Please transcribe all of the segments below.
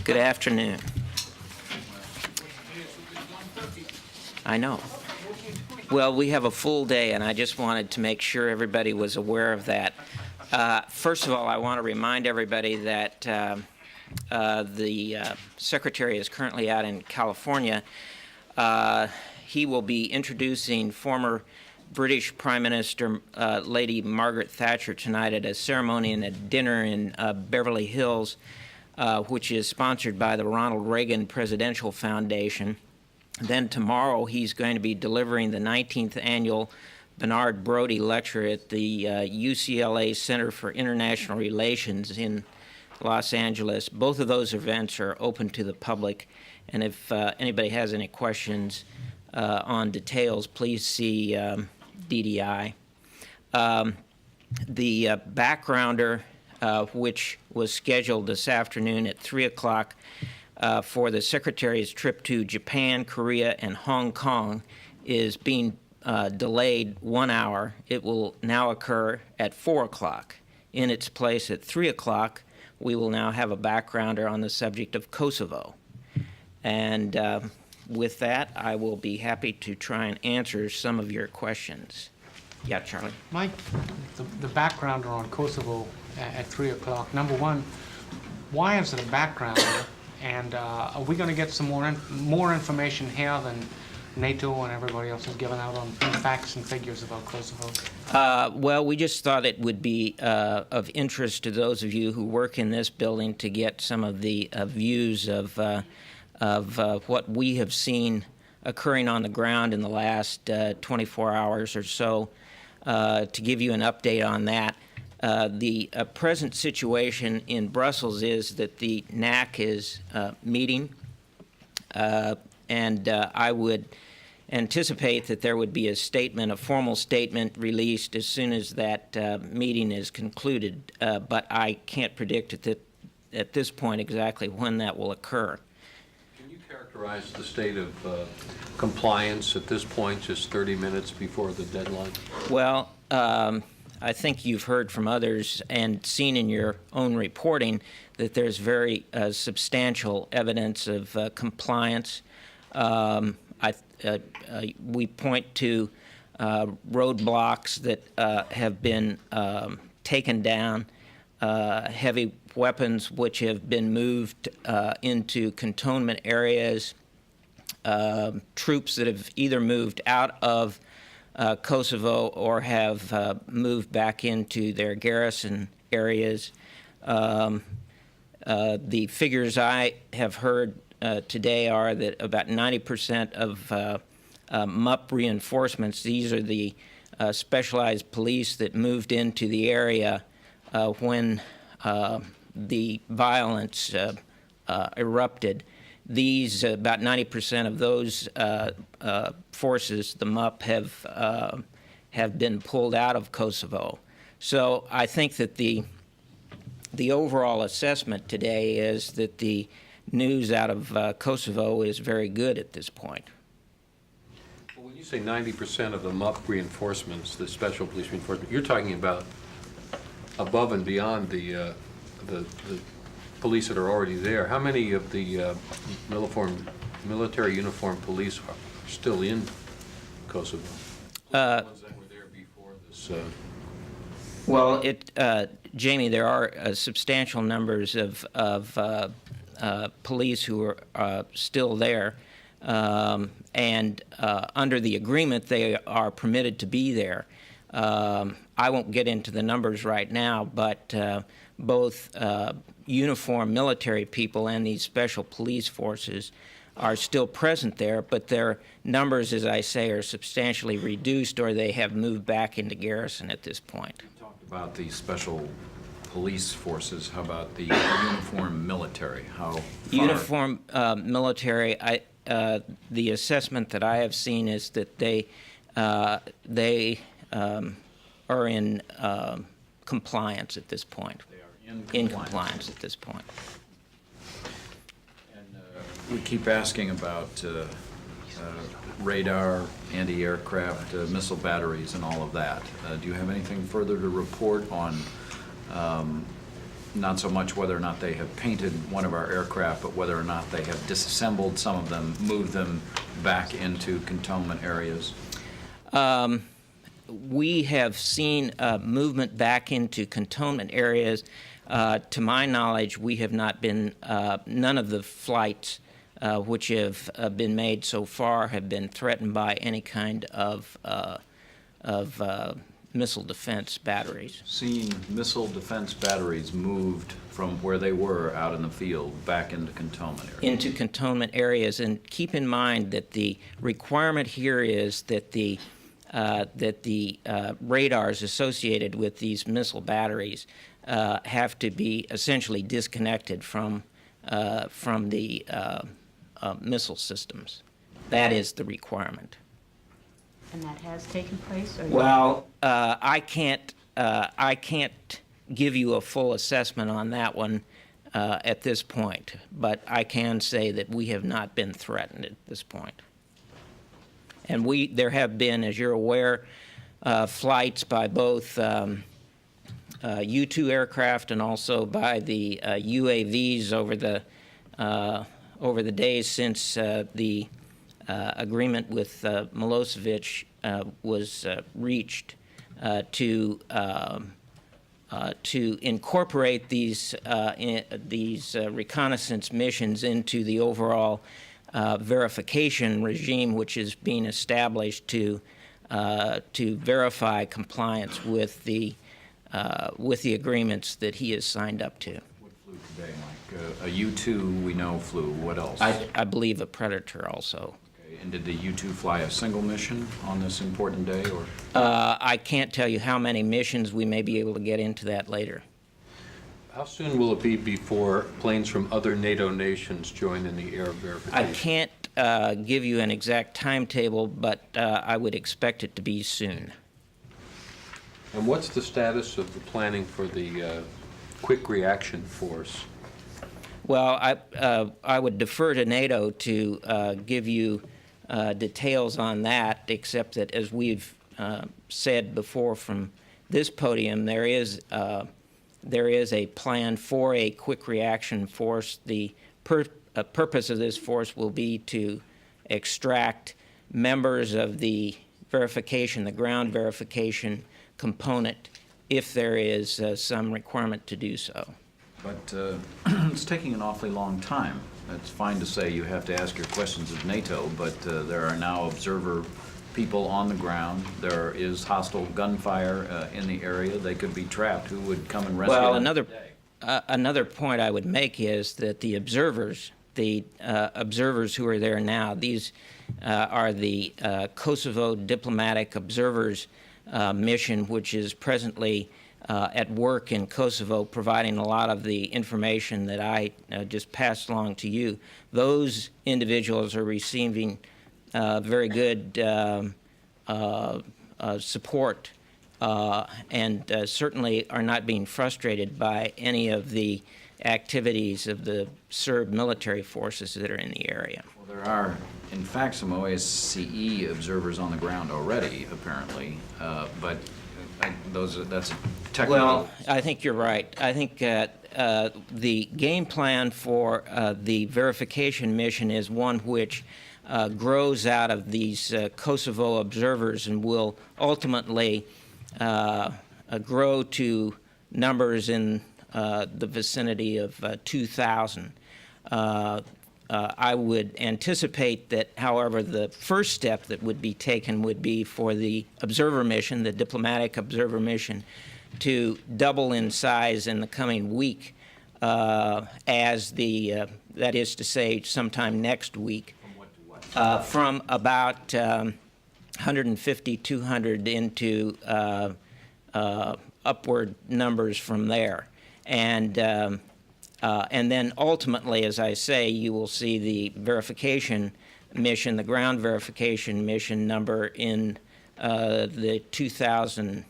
Good afternoon. I know. Well, we have a full day, and I just wanted to make sure everybody was aware of that. First of all, I want to remind everybody that the Secretary is currently out in California. He will be introducing former British Prime Minister Lady Margaret Thatcher tonight at a ceremony and a dinner in Beverly Hills, which is sponsored by the Ronald Reagan Presidential Foundation. Then tomorrow he's going to be delivering the 19th annual Bernard Brody Lecture at the UCLA Center for International Relations in Los Angeles. Both of those events are open to the public, and if anybody has any questions on details, please see DDI. The backgrounder, which was scheduled this afternoon at 3 o'clock for the Secretary's trip to Japan, Korea, and Hong Kong, is being delayed 1 hour. It will now occur at 4 o'clock. In its place at 3 o'clock, we will now have a backgrounder on the subject of Kosovo. And with that, I will be happy to try and answer some of your questions. Yeah, Charlie? Mike, the backgrounder on Kosovo at 3 o'clock. Number one, why is it a backgrounder? And are we going to get some more information here than NATO and everybody else has given out on facts and figures about Kosovo? Well, we just thought it would be of interest to those of you who work in this building to get some of the views of what we have seen occurring on the ground in the last 24 hours or so, to give you an update on that. The present situation in Brussels is that the NAC is meeting, and I would anticipate that there would be a statement, a formal statement released as soon as that meeting is concluded, but I can't predict at this point exactly when that will occur. Can you characterize the state of compliance at this point, just 30 minutes before the deadline? Well, I think you've heard from others and seen in your own reporting that there's very substantial evidence of compliance. We point to roadblocks that have been taken down, heavy weapons which have been moved into cantonment areas, troops that have either moved out of Kosovo or have moved back into their garrison areas. The figures I have heard today are that about 90% of MUP reinforcements, these are the specialized police that moved into the area when the violence erupted. These, about 90% of those forces, the MUP, have been pulled out of Kosovo. So I think that the overall assessment today is that the news out of Kosovo is very good at this point. Well, when you say 90% of the MUP reinforcements, the special police reinforcement, you're talking about above and beyond the police that are already there. How many of the military uniformed police are still in Kosovo? The ones that were there before this? Well, Jamie, there are substantial numbers of police who are still there, and under the agreement, they are permitted to be there. I won't get into the numbers right now, but both uniformed military people and these special police forces are still present there, but their numbers, as I say, are substantially reduced, or they have moved back into garrison at this point. You talked about the special police forces. How about the uniformed military? How far? Uniformed military, the assessment that I have seen is that they are in compliance at this point. They are in compliance at this point. And we keep asking about radar, anti-aircraft, missile batteries, and all of that. Do you have anything further to report on not so much whether or not they have painted one of our aircraft, but whether or not they have disassembled some of them, moved them back into cantonment areas? We have seen movement back into cantonment areas. To my knowledge, we have not been, none of the flights which have been made so far have been threatened by any kind of missile defense batteries. Seeing missile defense batteries moved from where they were out in the field back into cantonment areas. Into cantonment areas, and keep in mind that the requirement here is that the radars associated with these missile batteries have to be essentially disconnected from the missile systems. That is the requirement. And that has taken place? Or Well, I can't give you a full assessment on that one at this point, but I can say that we have not been threatened at this point. And there have been, as you're aware, flights by both U-2 aircraft and also by the UAVs over the days since the agreement with Milosevic was reached to incorporate these reconnaissance missions into the overall verification regime, which is being established to verify compliance with the agreements that he has signed up to. What flew today, Mike? A U-2 we know flew. What else? I believe a Predator also. Okay. And did the U-2 fly a single mission on this important day, or? I can't tell you how many missions. We may be able to get into that later. How soon will it be before planes from other NATO nations join in the air verification? I can't give you an exact timetable, but I would expect it to be soon. And what's the status of the planning for the quick reaction force? Well, I would defer to NATO to give you details on that, except that, as we've said before from this podium, there is a plan for a quick reaction force. The purpose of this force will be to extract members of the verification, the ground verification component, if there is some requirement to do so. But it's taking an awfully long time. It's fine to say you have to ask your questions of NATO, but there are now observer people on the ground. There is hostile gunfire in the area. They could be trapped. Who would come and rescue them? Well, another point I would make is that the observers who are there now, these are the Kosovo Diplomatic Observers mission, which is presently at work in Kosovo, providing a lot of the information that I just passed along to you. Those individuals are receiving very good support and certainly are not being frustrated by any of the activities of the Serb military forces that are in the area. Well, there are, in fact, some OSCE observers on the ground already, apparently, but that's technical. Well, I think you're right. I think the game plan for the verification mission is one which grows out of these Kosovo observers and will ultimately grow to numbers in the vicinity of 2,000. I would anticipate that, however, the first step that would be taken would be for the observer mission, the diplomatic observer mission, to double in size in the coming week, that is to say, sometime next week. From what to what? From about 150, 200 into upward numbers from there. And then ultimately, as I say, you will see the verification mission, the ground verification mission number in the 2,000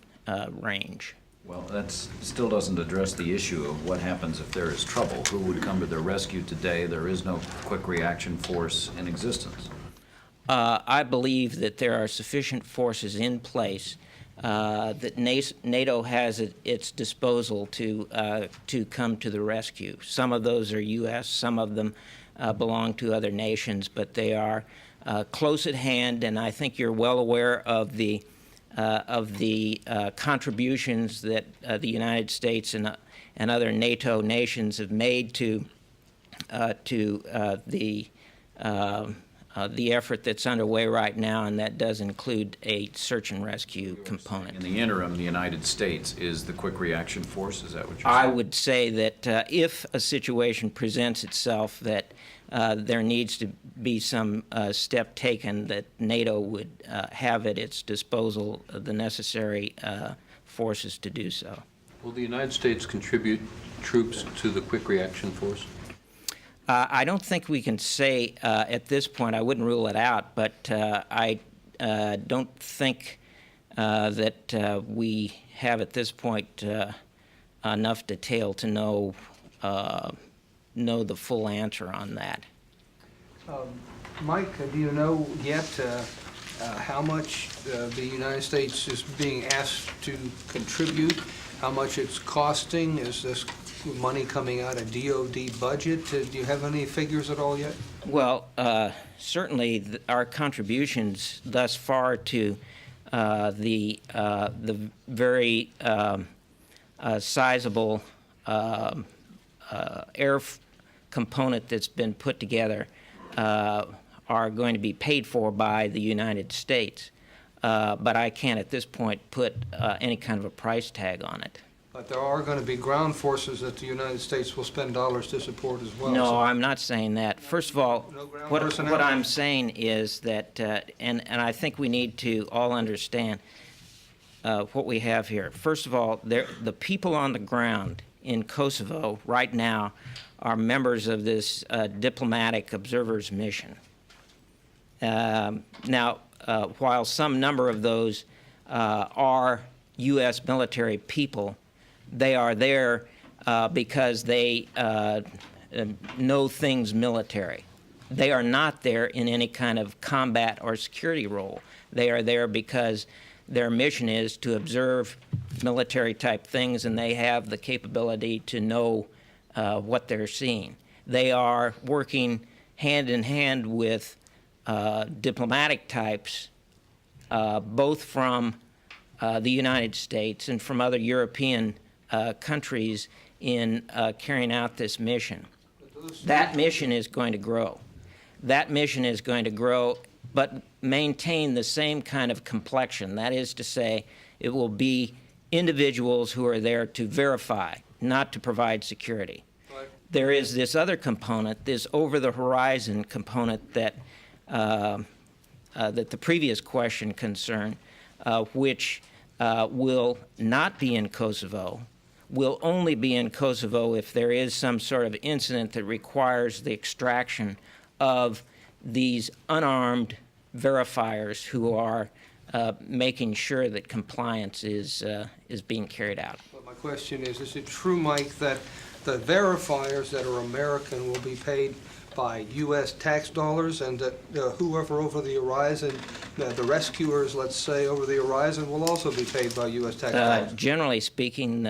range. Well, that still doesn't address the issue of what happens if there is trouble. Who would come to their rescue today? There is no quick reaction force in existence. I believe that there are sufficient forces in place that NATO has at its disposal to come to the rescue. Some of those are U.S., some of them belong to other nations, but they are close at hand, and I think you're well aware of the contributions that the United States and other NATO nations have made to the effort that's underway right now, and that does include a search and rescue component. In the interim, the United States is the quick reaction force, is that what you're I saying? would say that if a situation presents itself that there needs to be some step taken, that NATO would have at its disposal the necessary forces to do so. Will the United States contribute troops to the quick reaction force? I don't think we can say at this point, I wouldn't rule it out, but I don't think that we have at this point enough detail to know the full answer on that. Mike, do you know yet how much the United States is being asked to contribute, how much it's costing? Is this money coming out of DoD budget? Do you have any figures at all yet? Well, certainly our contributions thus far to the very sizable air component that's been put together are going to be paid for by the United States. But I can't at this point put any kind of a price tag on it. But there are going to be ground forces that the United States will spend dollars to support as well. No, so- I'm not saying that. First of all, No ground what personnel? I'm saying is that, and I think we need to all understand what we have here. First of all, the people on the ground in Kosovo right now are members of this diplomatic observers mission. Now, while some number of those are U.S. military people, they are there because they know things military. They are not there in any kind of combat or security role. They are there because their mission is to observe military-type things, and they have the capability to know what they're seeing. They are working hand in hand with diplomatic types, both from the United States and from other European countries in carrying out this mission. That mission is going to grow. That mission is going to grow, but maintain the same kind of complexion. That is to say, it will be individuals who are there to verify, not to provide security. Right. There is this other component, this over-the-horizon component that the previous question concerned, which will not be in Kosovo, will only be in Kosovo if there is some sort of incident that requires the extraction of these unarmed verifiers who are making sure that compliance is being carried out. But my question is it true, Mike, that the verifiers that are American will be paid by U.S. tax dollars, and that whoever over the horizon, the rescuers, let's say, over the horizon, will also be paid by U.S. tax dollars? Generally speaking,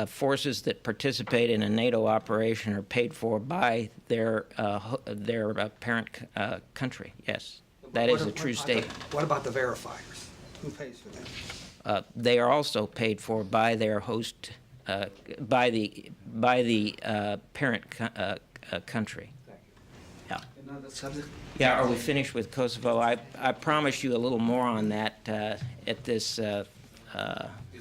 forces that participate in a NATO operation are paid for by their parent country. Yes, that is a true statement. What about the verifiers? Who pays for them? They are also paid for by their host, by the parent country. Yeah. Another subject? Yeah. Are we finished with Kosovo? I promise you a little more on that at this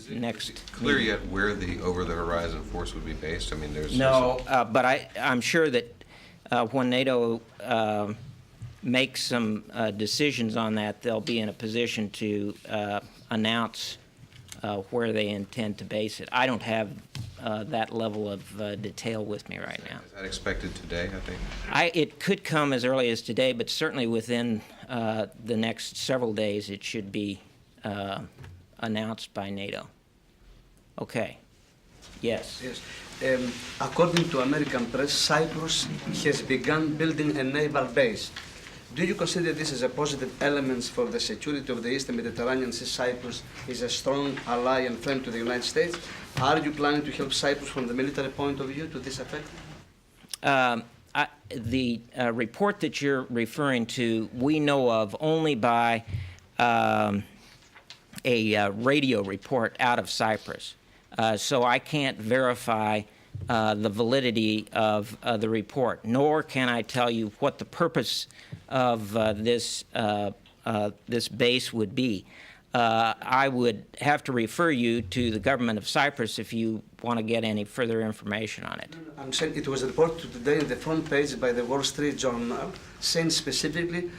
next. Is it clear yet where the over-the-horizon force would be based? I mean, there's No, but I'm sure that when NATO makes some decisions on that, they'll be in a position to announce where they intend to base it. I don't have that level of detail with me right now. Is that expected today, I think? It could come as early as today, but certainly within the next several days, it should be announced by NATO. Okay. Yes. Yes. According to American press, Cyprus has begun building a naval base. Do you consider this as a positive element for the security of the Eastern Mediterranean, since Cyprus is a strong ally and friend to the United States? Are you planning to help Cyprus from the military point of view to this effect? The report that you're referring to, we know of only by a radio report out of Cyprus. So I can't verify the validity of the report, nor can I tell you what the purpose of this base would be. I would have to refer you to the government of Cyprus if you want to get any further information on it. I'm saying it was reported today in the front page by the Wall Street Journal, saying specifically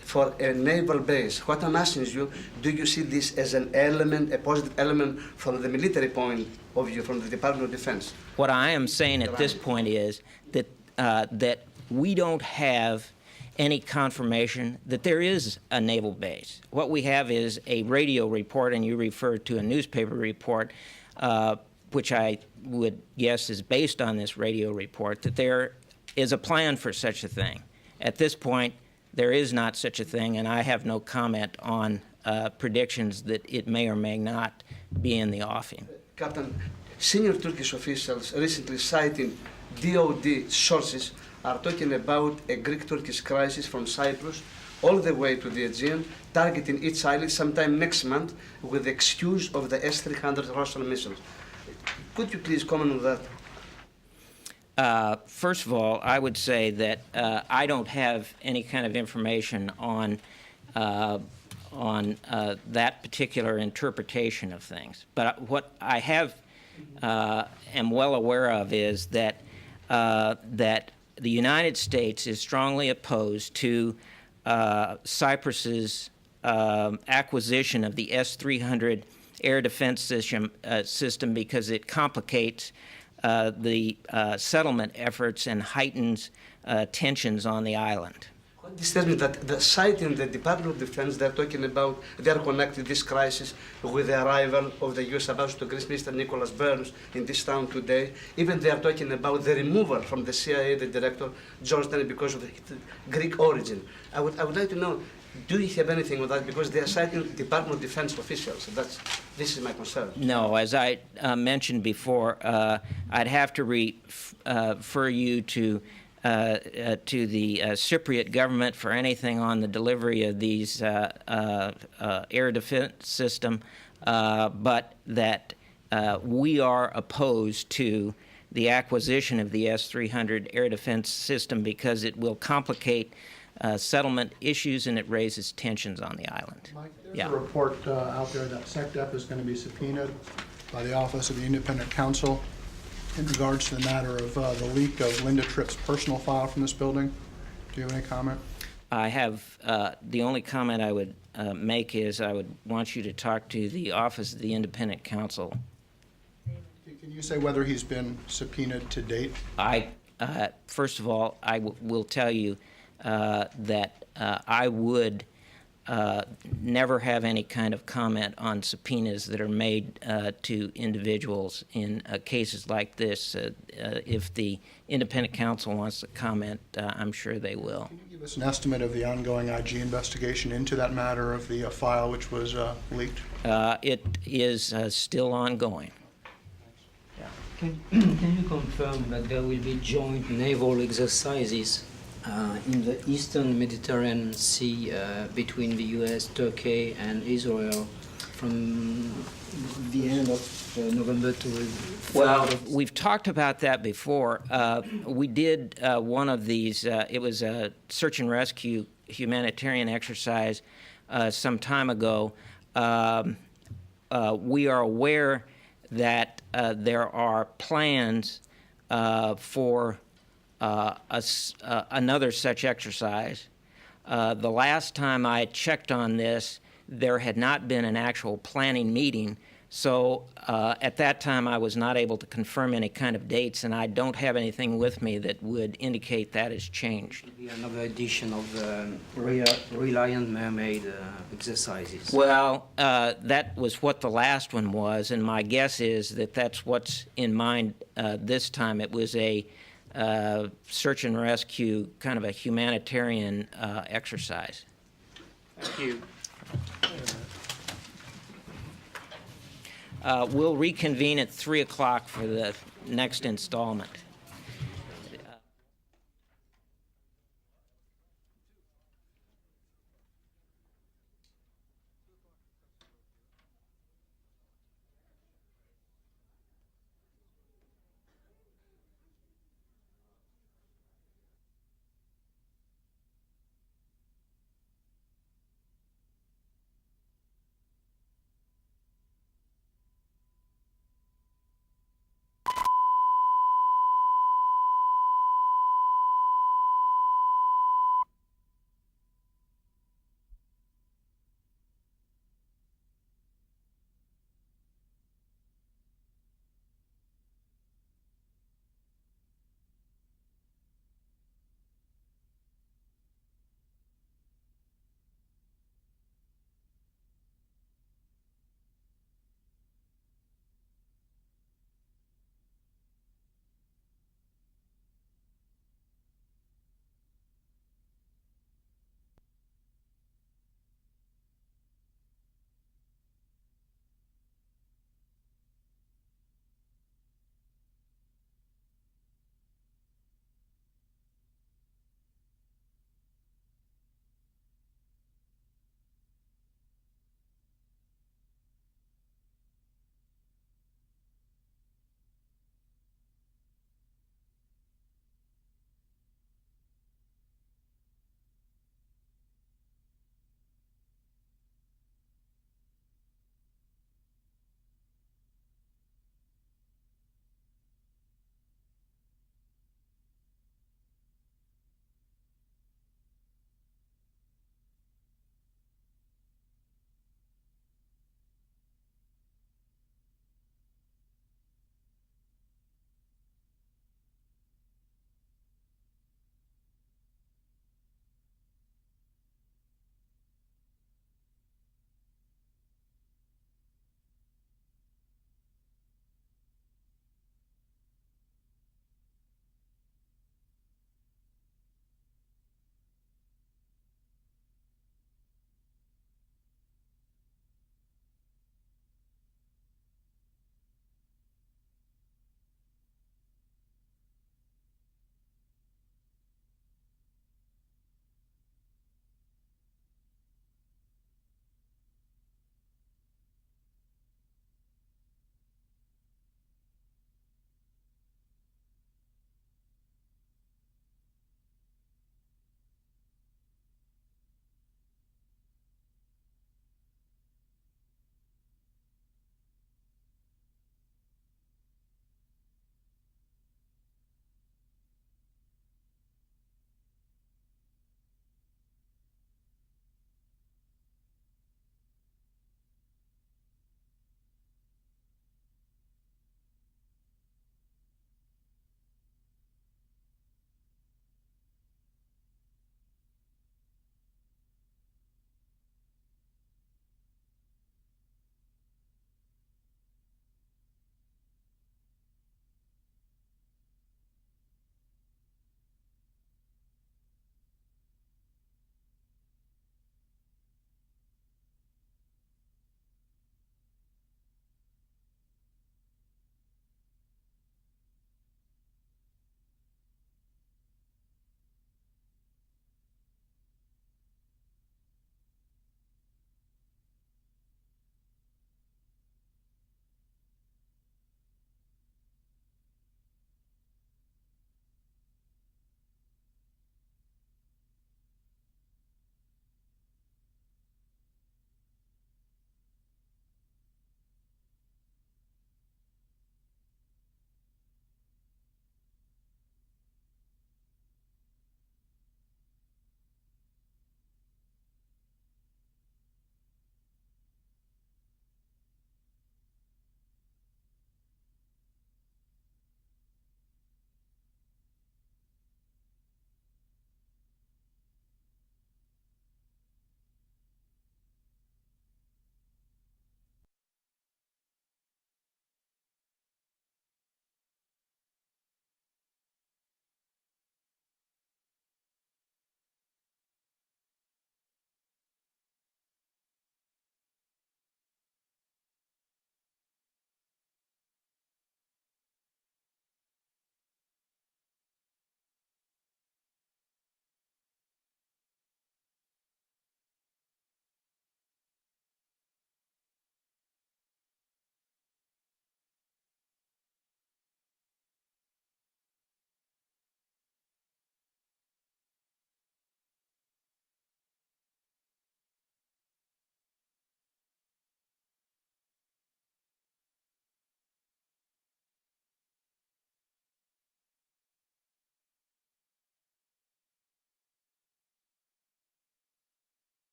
for a naval base. What I'm asking is you, do you see this as an element, a positive element from the military point of view, from the Department of Defense? What I am saying at this point is that that we don't have any confirmation that there is a naval base. What we have is a radio report, and you referred to a newspaper report, which I would guess is based on this radio report, that there is a plan for such a thing. At this point, there is not such a thing, and I have no comment on predictions that it may or may not be in the offing. Captain, senior Turkish officials recently citing DoD sources are talking about a Greek-Turkish crisis from Cyprus all the way to the Aegean, targeting each island sometime next month with the excuse of the S-300 Russian missiles. Could you please comment on that? First of all, I would say that I don't have any kind of information on that particular interpretation of things. But what I am well aware of is that that the United States is strongly opposed to Cyprus's acquisition of the S-300 air defense system because it complicates the settlement efforts and heightens tensions on the island. This tells me that the site in the Department of Defense, they're talking about, they're connecting this crisis with the arrival of the U.S. Ambassador to Greece, Mr. Nicholas Burns, in this town today. Even they are talking about the removal from the CIA, the director, George Tenet, because of the Greek origin. I would like to know, do you have anything on that? Because they are citing Department of Defense officials. This is my concern. No, as I mentioned before, I'd have to refer you to the Cypriot government for anything on the delivery of these air defense system, but that we are opposed to the acquisition of the S-300 air defense system because it will complicate settlement issues and it raises tensions on the island. Mike, there's a report out there that SecDef is going to be subpoenaed by the Office of the Independent Counsel in regards to the matter of the leak of Linda Tripp's personal file from this building. Do you have any comment? I have, the only comment I would make is I would want you to talk to the Office of the Independent Counsel. Can you say whether he's been subpoenaed to date? First of all, I will tell you that I would never have any kind of comment on subpoenas that are made to individuals in cases like this. If the independent counsel wants to comment, I'm sure they will. Can you give us an estimate of the ongoing IG investigation into that matter of the file which was leaked? It is still ongoing. Can you confirm that there will be joint naval exercises in the Eastern Mediterranean Sea between the U.S., Turkey, and Israel from the end of November to... Well, we've talked about that before. We did one of these, it was a search and rescue humanitarian exercise some time ago. We are aware that there are plans for another such exercise. The last time I checked on this, there had not been an actual planning meeting, so at that time I was not able to confirm any kind of dates, and I don't have anything with me that would indicate that has changed. Will be another edition of the Reliant Mermaid exercises. Well, that was what the last one was, and my guess is that that's what's in mind this time. It was a search and rescue, kind of a humanitarian exercise. Thank you. We'll reconvene at 3 o'clock for the next installment.